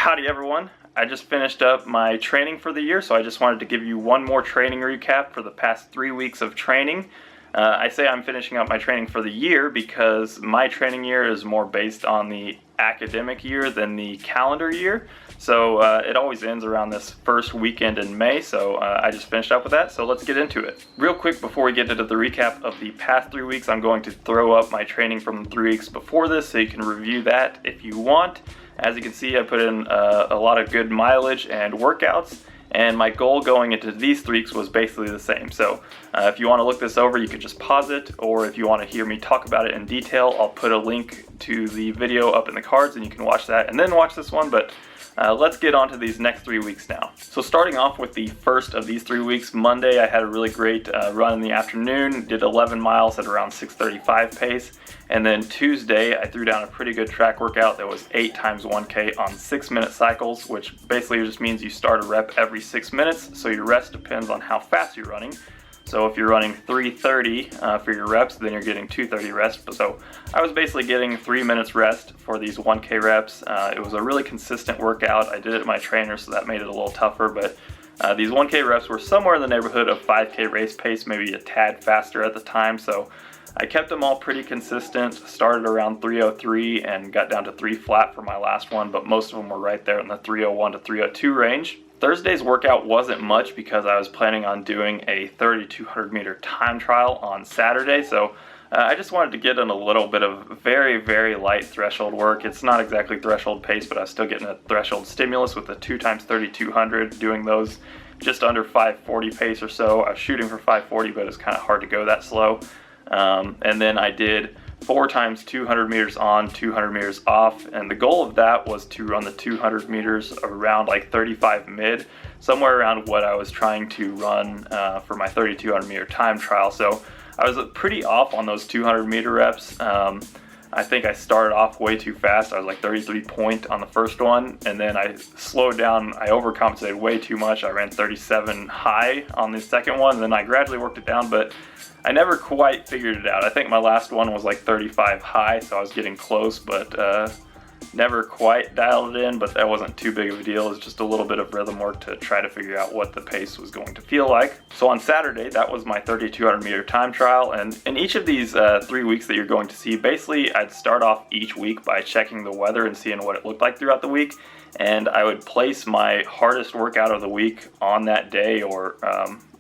Howdy everyone. I just finished up my training for the year, so I just wanted to give you one more training recap for the past 3 weeks of training. I say I'm finishing up my training for the year because my training year is more based on the academic year than the calendar year. So it always ends around this first weekend in May, so I just finished up with that, so let's get into it. Real quick before we get into the recap of the past 3 weeks, I'm going to throw up my training from 3 weeks before this so you can review that if you want. As you can see, I put in a lot of good mileage and workouts, and my goal going into these 3 weeks was basically the same. So if you want to look this over, you could just pause it, or if you want to hear me talk about it in detail, I'll put a link to the video up in the cards and you can watch that and then watch this one. But let's get on to these next 3 weeks now. So starting off with the first of these 3 weeks, Monday I had a really great run in the afternoon, did 11 miles at around 6:35 pace. And then Tuesday I threw down a pretty good track workout that was 8 times 1K on 6-minute cycles, which basically just means you start a rep every 6 minutes, so your rest depends on how fast you're running. So if you're running 3:30 for your reps, then you're getting 2:30 rest. So I was basically getting 3 minutes rest for these 1K reps. It was a really consistent workout. I did it with my trainer, so that made it a little tougher, but these 1K reps were somewhere in the neighborhood of 5K race pace, maybe a tad faster at the time. So I kept them all pretty consistent, started around 3:03 and got down to 3 flat for my last one, but most of them were right there in the 3:01 to 3:02 range. Thursday's workout wasn't much because I was planning on doing a 3,200 meter time trial on Saturday, so I just wanted to get in a little bit of very, very light threshold work. It's not exactly threshold pace, but I was still getting a threshold stimulus with the 2 times 3,200, doing those just under 540 pace or so. I was shooting for 540, but it's kind of hard to go that slow. And then I did 4 times 200 meters on, 200 meters off, and the goal of that was to run the 200 meters around like 35 mid, somewhere around what I was trying to run for my 3,200 meter time trial. So I was pretty off on those 200 meter reps. I think I started off way too fast. I was like 33 point on the first one, and then I slowed down. I overcompensated way too much. I ran 37 high on the second one, and then I gradually worked it down, but I never quite figured it out. I think my last one was like 35 high, so I was getting close, but never quite dialed it in, but that wasn't too big of a deal. It's just a little bit of rhythm work to try to figure out what the pace was going to feel like. So on Saturday, that was my 3,200 meter time trial, and in each of these 3 weeks that you're going to see, basically I'd start off each week by checking the weather and seeing what it looked like throughout the week, and I would place my hardest workout of the week on that day, or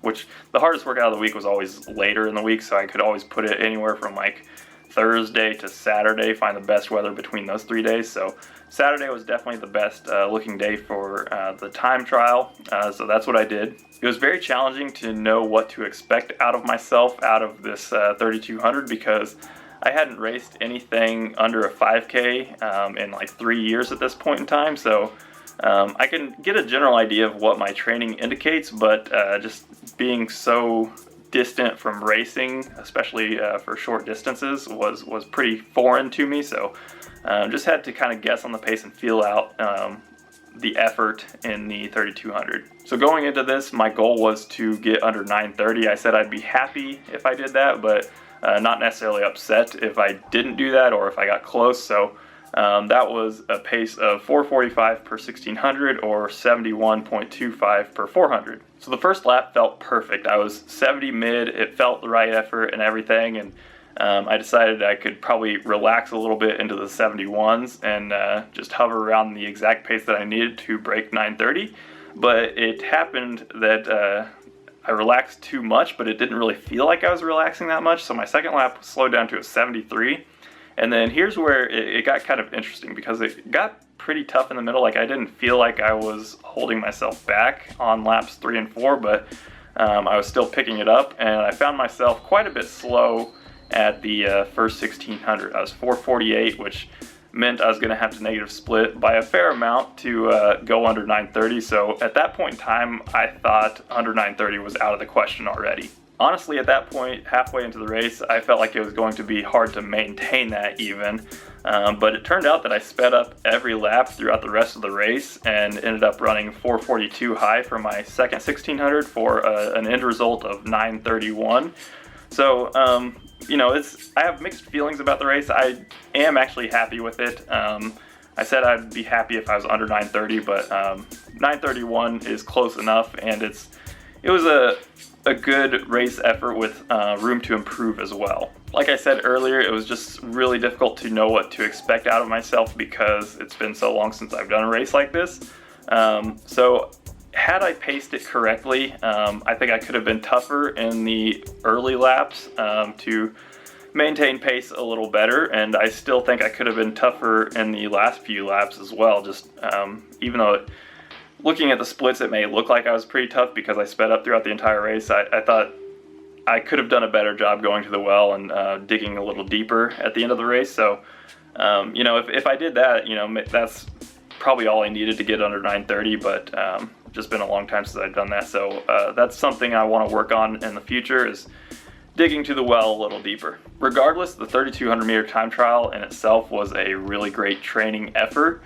which the hardest workout of the week was always later in the week, so I could always put it anywhere from like Thursday to Saturday, find the best weather between those 3 days. So Saturday was definitely the best looking day for the time trial, so that's what I did. It was very challenging to know what to expect out of myself out of this 3,200 because I hadn't raced anything under a 5K in like 3 years at this point in time, so I can get a general idea of what my training indicates, but just being so distant from racing, especially for short distances, was pretty foreign to me. So just had to kind of guess on the pace and feel out the effort in the 3,200. So going into this, my goal was to get under 9:30. I said I'd be happy if I did that, but not necessarily upset if I didn't do that or if I got close. So that was a pace of 4:45 per 1,600 or 71.25 per 400. So the first lap felt perfect. I was 70 mid, it felt the right effort and everything, and I decided I could probably relax a little bit into the 71s and just hover around the exact pace that I needed to break 9:30. But it happened that I relaxed too much, but it didn't really feel like I was relaxing that much, so my second lap slowed down to a 73. And then here's where it got kind of interesting because it got pretty tough in the middle. Like I didn't feel like I was holding myself back on laps 3 and 4, but I was still picking it up, and I found myself quite a bit slow at the first 1,600. I was 4:48, which meant I was going to have to negative split by a fair amount to go under 9:30. So at that point in time, I thought under 9:30 was out of the question already. Honestly, at that point, halfway into the race, I felt like it was going to be hard to maintain that even. But it turned out that I sped up every lap throughout the rest of the race and ended up running 4:42 high for my second 1,600 for an end result of 9:31. So, you know, I have mixed feelings about the race. I am actually happy with it. I said I'd be happy if I was under 9:30, but 9:31 is close enough, and it was a good race effort with room to improve as well. Like I said earlier, it was just really difficult to know what to expect out of myself because it's been so long since I've done a race like this. So had I paced it correctly, I think I could have been tougher in the early laps to maintain pace a little better, and I still think I could have been tougher in the last few laps as well. Just even though looking at the splits, it may look like I was pretty tough because I sped up throughout the entire race. I thought I could have done a better job going to the well and digging a little deeper at the end of the race. So, if I did that, that's probably all I needed to get under 9:30, but just been a long time since I've done that. So that's something I want to work on in the future, is digging to the well a little deeper. Regardless, the 3,200 meter time trial in itself was a really great training effort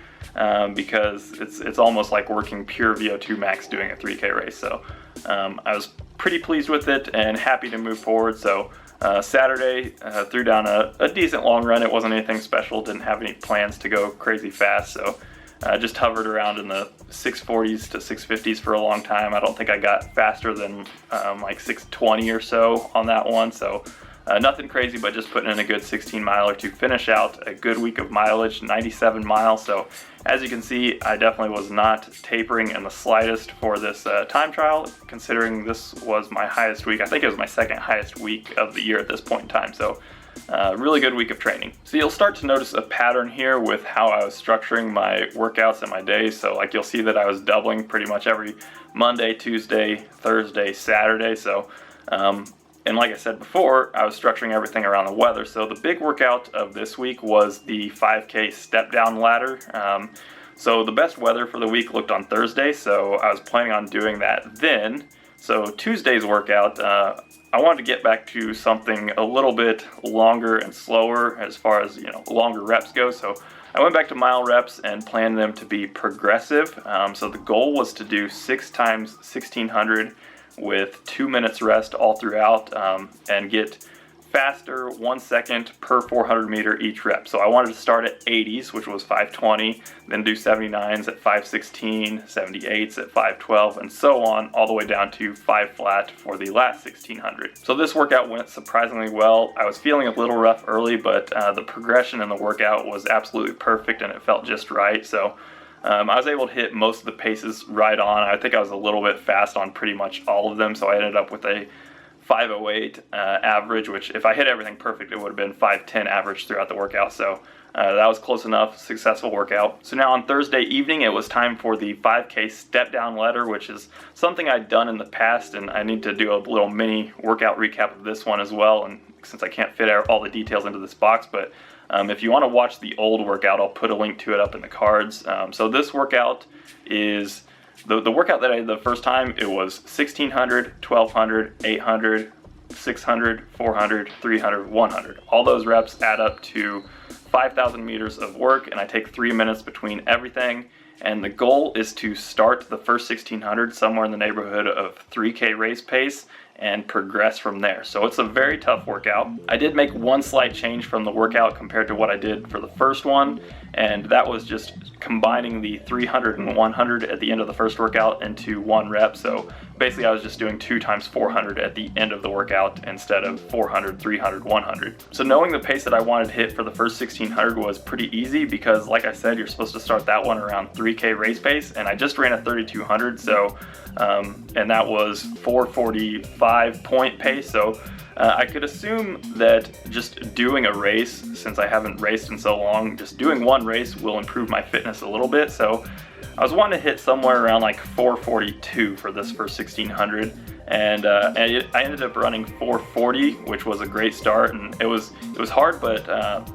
because it's almost like working pure VO2 max doing a 3K race. So I was pretty pleased with it and happy to move forward. So Saturday, threw down a decent long run. It wasn't anything special, didn't have any plans to go crazy fast. So just hovered around in the 640s to 650s for a long time. I don't think I got faster than like 620 or so on that one. So nothing crazy, but just putting in a good 16 miler to finish out a good week of mileage, 97 miles. So as you can see, I definitely was not tapering in the slightest for this time trial, considering this was my highest week. I think it was my second highest week of the year at this point in time. So really good week of training. So you'll start to notice a pattern here with how I was structuring my workouts and my days. So like you'll see that I was doubling pretty much every Monday, Tuesday, Thursday, Saturday. So and like I said before, I was structuring everything around the weather. So the big workout of this week was the 5K step down ladder. So the best weather for the week looked on Thursday, so I was planning on doing that then. So Tuesday's workout, I wanted to get back to something a little bit longer and slower as far as longer reps go. So I went back to mile reps and planned them to be progressive. So the goal was to do 6 times 1600 with 2 minutes rest all throughout, and get faster 1 second per 400 meter each rep. So I wanted to start at 80s, which was 520, then do 79s at 516, 78s at 512, and so on, all the way down to 5 flat for the last 1600. So this workout went surprisingly well. I was feeling a little rough early, but the progression in the workout was absolutely perfect and it felt just right. So I was able to hit most of the paces right on. I think I was a little bit fast on pretty much all of them, so I ended up with a 5:08 average, which if I hit everything perfect, it would have been 5:10 average throughout the workout. So that was close enough, successful workout. So now on Thursday evening, it was time for the 5K step down ladder, which is something I'd done in the past, and I need to do a little mini workout recap of this one as well. And since I can't fit all the details into this box, but if you want to watch the old workout, I'll put a link to it up in the cards. So this workout is the workout that I did the first time. It was 1600, 1200, 800, 600, 400, 300, 100. All those reps add up to 5,000 meters of work, and I take 3 minutes between everything. And the goal is to start the first 1600 somewhere in the neighborhood of 3K race pace and progress from there. So it's a very tough workout. I did make one slight change from the workout compared to what I did for the first one, and that was just combining the 300 and 100 at the end of the first workout into one rep. So basically I was just doing 2 times 400 at the end of the workout instead of 400, 300, 100. So knowing the pace that I wanted to hit for the first 1600 was pretty easy because, like I said, you're supposed to start that one around 3K race pace, and I just ran a 3200, so and that was 445 point pace. So I could assume that just doing a race, since I haven't raced in so long, just doing one race will improve my fitness a little bit. So I was wanting to hit somewhere around like 442 for this first 1600, and I ended up running 440, which was a great start, and it was hard, but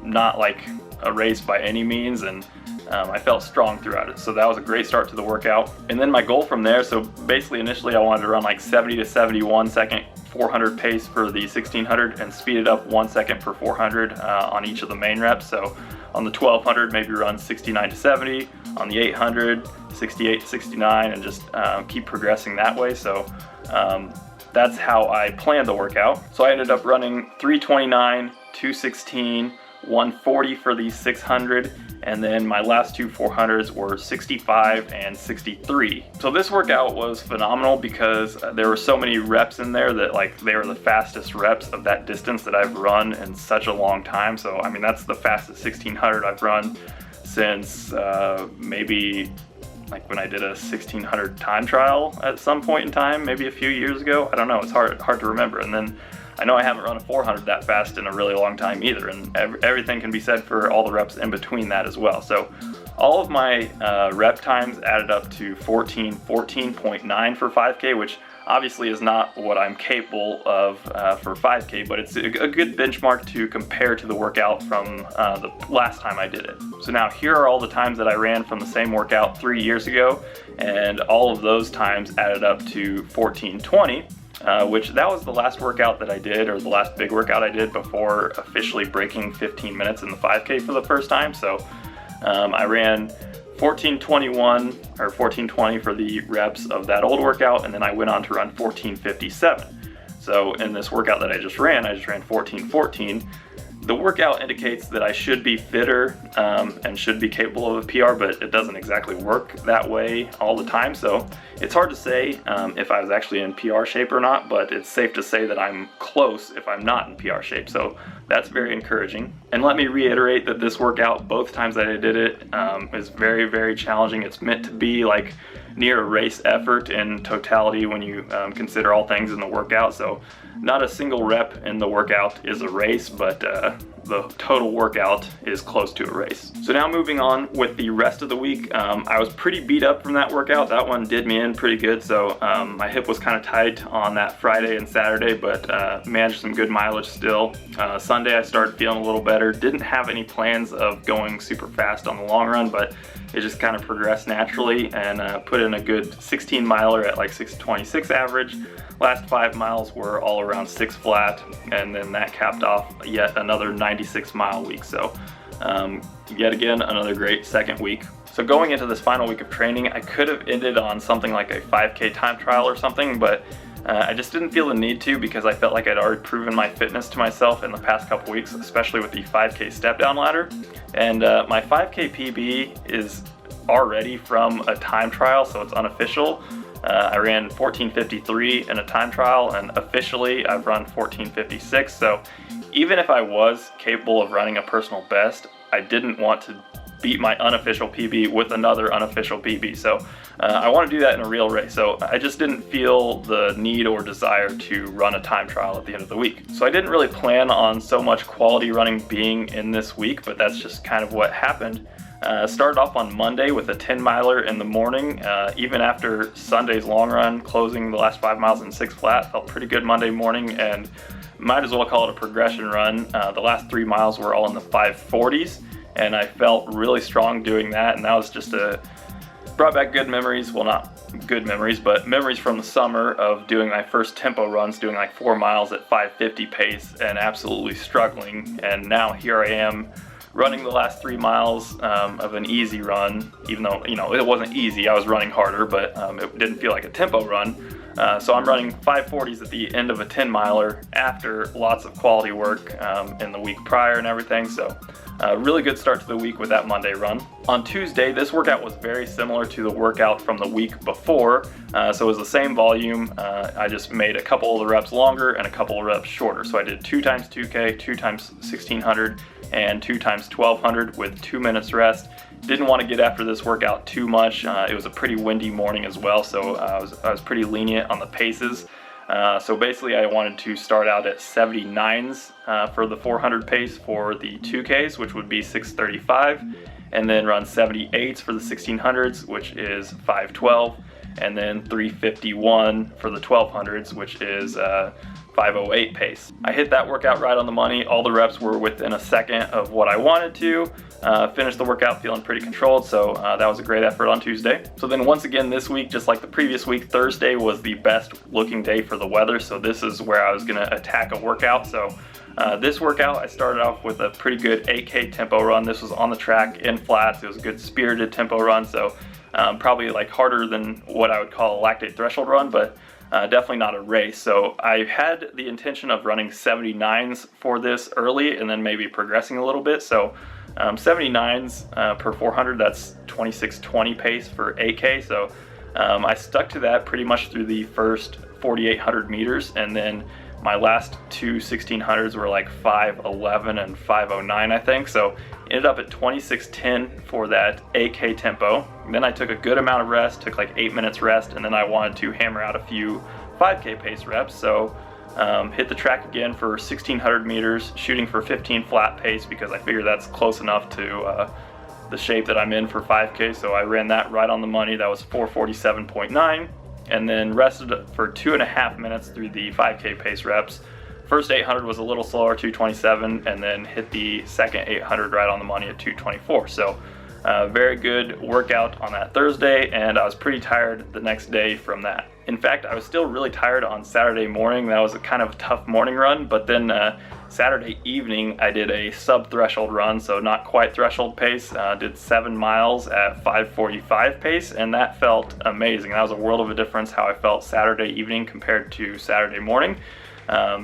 not like a race by any means, and I felt strong throughout it. So that was a great start to the workout. And then my goal from there, so basically initially I wanted to run like 70 to 71 second 400 pace for the 1600 and speed it up 1 second per 400 on each of the main reps. So on the 1200, maybe run 69 to 70, on the 800, 68 to 69, and just keep progressing that way. So that's how I planned the workout. So I ended up running 329, 216, 140 for the 600, and then my last two 400s were 65 and 63. So this workout was phenomenal because there were so many reps in there that like they were the fastest reps of that distance that I've run in such a long time. So I mean, that's the fastest 1600 I've run since maybe like when I did a 1600 time trial at some point in time, maybe a few years ago. I don't know, it's hard to remember. And then I know I haven't run a 400 that fast in a really long time either, and everything can be said for all the reps in between that as well. So all of my rep times added up to 14.9 for 5K, which obviously is not what I'm capable of for 5K, but it's a good benchmark to compare to the workout from the last time I did it. So now here are all the times that I ran from the same workout 3 years ago, and all of those times added up to 14:20. Which that was the last workout that I did, or the last big workout I did before officially breaking 15 minutes in the 5K for the first time. So I ran 14:21 or 14:20 for the reps of that old workout, and then I went on to run 14:57. So in this workout that I just ran 14:14. The workout indicates that I should be fitter and should be capable of a PR, but it doesn't exactly work that way all the time. So it's hard to say if I was actually in PR shape or not, but it's safe to say that I'm close if I'm not in PR shape. So that's very encouraging. And let me reiterate that this workout, both times that I did it, is very, very challenging. It's meant to be like near a race effort in totality when you consider all things in the workout. So not a single rep in the workout is a race, but the total workout is close to a race. So now moving on with the rest of the week, I was pretty beat up from that workout. That one did me in pretty good, so my hip was kind of tight on that Friday and Saturday, but managed some good mileage still. Sunday I started feeling a little better. Didn't have any plans of going super fast on the long run, but it just kind of progressed naturally, and put in a good 16 miler at like 6:26 average. Last 5 miles were all around 6 flat, and then that capped off yet another 96 mile week. So yet again, another great second week. So going into this final week of training, I could have ended on something like a 5K time trial or something, but I just didn't feel the need to, because I felt like I'd already proven my fitness to myself in the past couple weeks, especially with the 5K step down ladder. And my 5K PB is already from a time trial, so it's unofficial. I ran 14:53 in a time trial, and officially I've run 14:56. So even if I was capable of running a personal best, I didn't want to beat my unofficial PB with another unofficial PB. So I want to do that in a real race. So I just didn't feel the need or desire to run a time trial at the end of the week. So I didn't really plan on so much quality running being in this week, but that's just kind of what happened. Started off on Monday with a 10 miler in the morning. Even after Sunday's long run, closing the last 5 miles in 6 flat, felt pretty good Monday morning, and might as well call it a progression run. The last 3 miles were all in the 540s, and I felt really strong doing that, and that was just brought back good memories. Well, not good memories, but memories from the summer of doing my first tempo runs, doing like 4 miles at 550 pace and absolutely struggling. And now here I am running the last 3 miles of an easy run, even though, it wasn't easy. I was running harder, but it didn't feel like a tempo run. So I'm running 540s at the end of a 10 miler after lots of quality work in the week prior and everything. So really good start to the week with that Monday run. On Tuesday, this workout was very similar to the workout from the week before. So it was the same volume. I just made a couple of the reps longer and a couple of reps shorter. So I did 2 times 2K, 2 times 1600, and 2 times 1200 with 2 minutes rest. Didn't want to get after this workout too much. It was a pretty windy morning as well, so I was pretty lenient on the paces. So basically I wanted to start out at 79s for the 400 pace for the 2Ks, which would be 6:35, and then run 78s for the 1600s, which is 5:12, and then 3:51 for the 1200s, which is 5:08 pace. I hit that workout right on the money. All the reps were within a second of what I wanted to. Finished the workout feeling pretty controlled, so that was a great effort on Tuesday. So then once again this week, just like the previous week, Thursday was the best looking day for the weather, so this is where I was going to attack a workout. So this workout, I started off with a pretty good 8K tempo run. This was on the track in flats. It was a good spirited tempo run, so probably like harder than what I would call a lactate threshold run, but definitely not a race. So I had the intention of running 79s for this early and then maybe progressing a little bit. So 79s per 400, that's 26:20 pace for 8K. So I stuck to that pretty much through the first 4,800 meters, and then my last two 1600s were like 5:11 and 5:09, I think. So ended up at 26:10 for that 8K tempo. And then I took a good amount of rest, took like 8 minutes rest, and then I wanted to hammer out a few 5K pace reps. So hit the track again for 1600 meters, shooting for 15 flat pace because I figured that's close enough to the shape that I'm in for 5K. So I ran that right on the money. That was 447.9, and then rested for 2.5 minutes through the 5K pace reps. First 800 was a little slower, 227, and then hit the second 800 right on the money at 224. So very good workout on that Thursday, and I was pretty tired the next day from that. In fact, I was still really tired on Saturday morning. That was a kind of tough morning run, but then Saturday evening I did a sub-threshold run, so not quite threshold pace. Did 7 miles at 5:45 pace, and that felt amazing. That was a world of a difference how I felt Saturday evening compared to Saturday morning.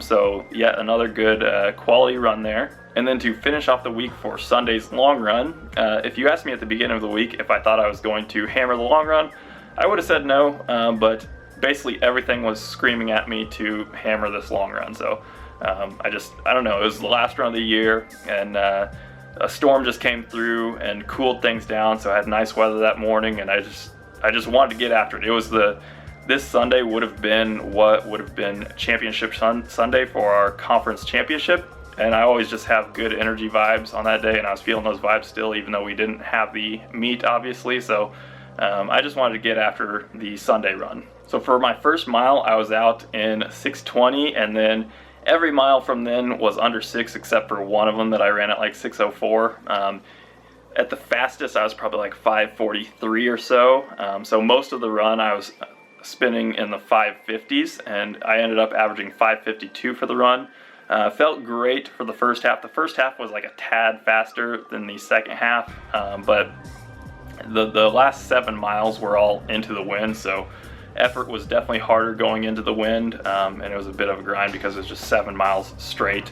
So yet another good quality run there. And then to finish off the week for Sunday's long run, if you asked me at the beginning of the week if I thought I was going to hammer the long run, I would have said no, but basically everything was screaming at me to hammer this long run. So I don't know, it was the last run of the year, and a storm just came through and cooled things down, so I had nice weather that morning, and I just wanted to get after it. It was this Sunday would have been what would have been championship Sunday for our conference championship, and I always just have good energy vibes on that day, and I was feeling those vibes still, even though we didn't have the meet, obviously. So I just wanted to get after the Sunday run. So for my first mile, I was out in 6:20, and then every mile from then was under 6 except for one of them that I ran at like 6:04. At the fastest, I was probably like 5:43 or so. So most of the run I was spinning in the 5:50s, and I ended up averaging 5:52 for the run. Felt great for the first half. The first half was like a tad faster than the second half, but the last 7 miles were all into the wind, so effort was definitely harder going into the wind, and it was a bit of a grind because it was just 7 miles straight.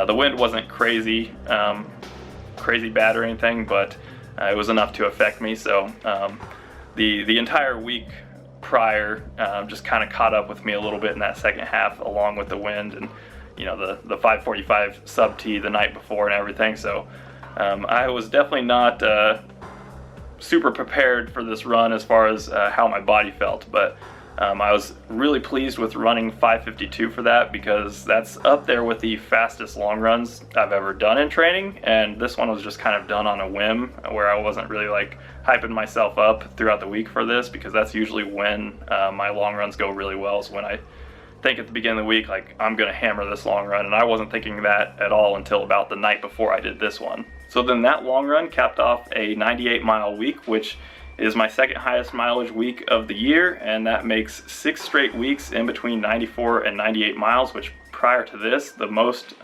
The wind wasn't crazy bad or anything, but it was enough to affect me. So the entire week prior just kind of caught up with me a little bit in that second half, along with the wind and the 5:45 sub T the night before and everything. So I was definitely not super prepared for this run as far as how my body felt, but I was really pleased with running 5:52 for that, because that's up there with the fastest long runs I've ever done in training, and this one was just kind of done on a whim, where I wasn't really like hyping myself up throughout the week for this, because that's usually when my long runs go really well, is when I think at the beginning of the week, like, I'm gonna hammer this long run, and I wasn't thinking that at all until about the night before I did this one. So then that long run capped off a 98-mile week, which is my second highest mileage week of the year, and that makes 6 straight weeks in between 94 and 98 miles, which prior to this, the most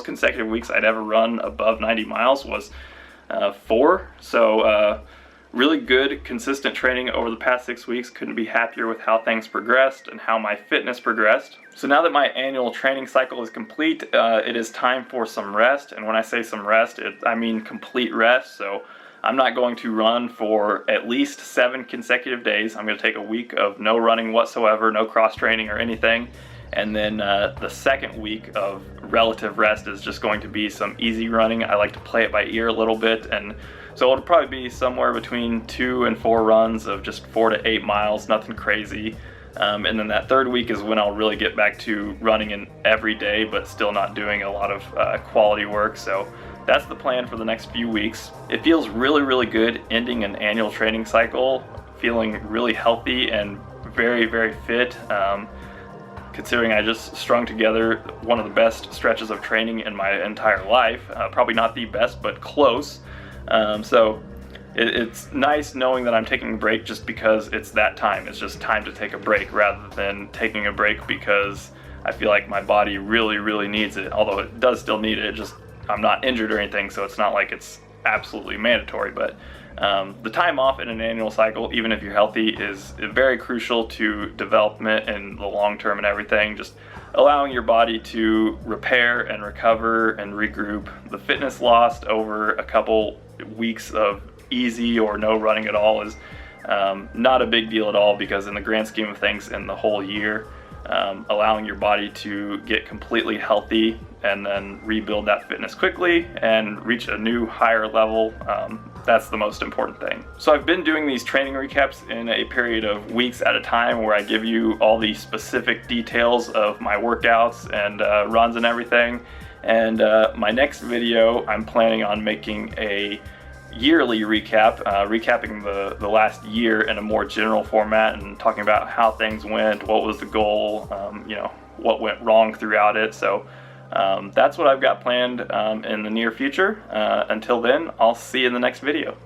consecutive weeks I'd ever run above 90 miles was 4. So really good, consistent training over the past 6 weeks. Couldn't be happier with how things progressed and how my fitness progressed. So now that my annual training cycle is complete, it is time for some rest. And when I say some rest, I mean complete rest. So I'm not going to run for at least 7 consecutive days. I'm going to take a week of no running whatsoever, no cross training or anything. And then the second week of relative rest is just going to be some easy running. I like to play it by ear a little bit, and so it'll probably be somewhere between 2 and 4 runs of just 4 to 8 miles, nothing crazy. And then that third week is when I'll really get back to running in every day, but still not doing a lot of quality work. So that's the plan for the next few weeks. It feels really, really good ending an annual training cycle, feeling really healthy and very, very fit. Considering I just strung together one of the best stretches of training in my entire life. Probably not the best, but close. So it's nice knowing that I'm taking a break just because it's that time. It's just time to take a break, rather than taking a break because I feel like my body really, really needs it. Although it does still need it, I'm not injured or anything, so it's not like it's absolutely mandatory. But the time off in an annual cycle, even if you're healthy, is very crucial to development and the long term and everything. Just allowing your body to repair and recover and regroup. The fitness lost over a couple weeks of easy or no running at all is not a big deal at all, because in the grand scheme of things, in the whole year, allowing your body to get completely healthy and then rebuild that fitness quickly and reach a new higher level, that's the most important thing. So I've been doing these training recaps in a period of weeks at a time, where I give you all the specific details of my workouts and runs and everything. And my next video, I'm planning on making a yearly recap, recapping the last year in a more general format and talking about how things went, what was the goal, you know, what went wrong throughout it. So that's what I've got planned in the near future. Until then, I'll see you in the next video.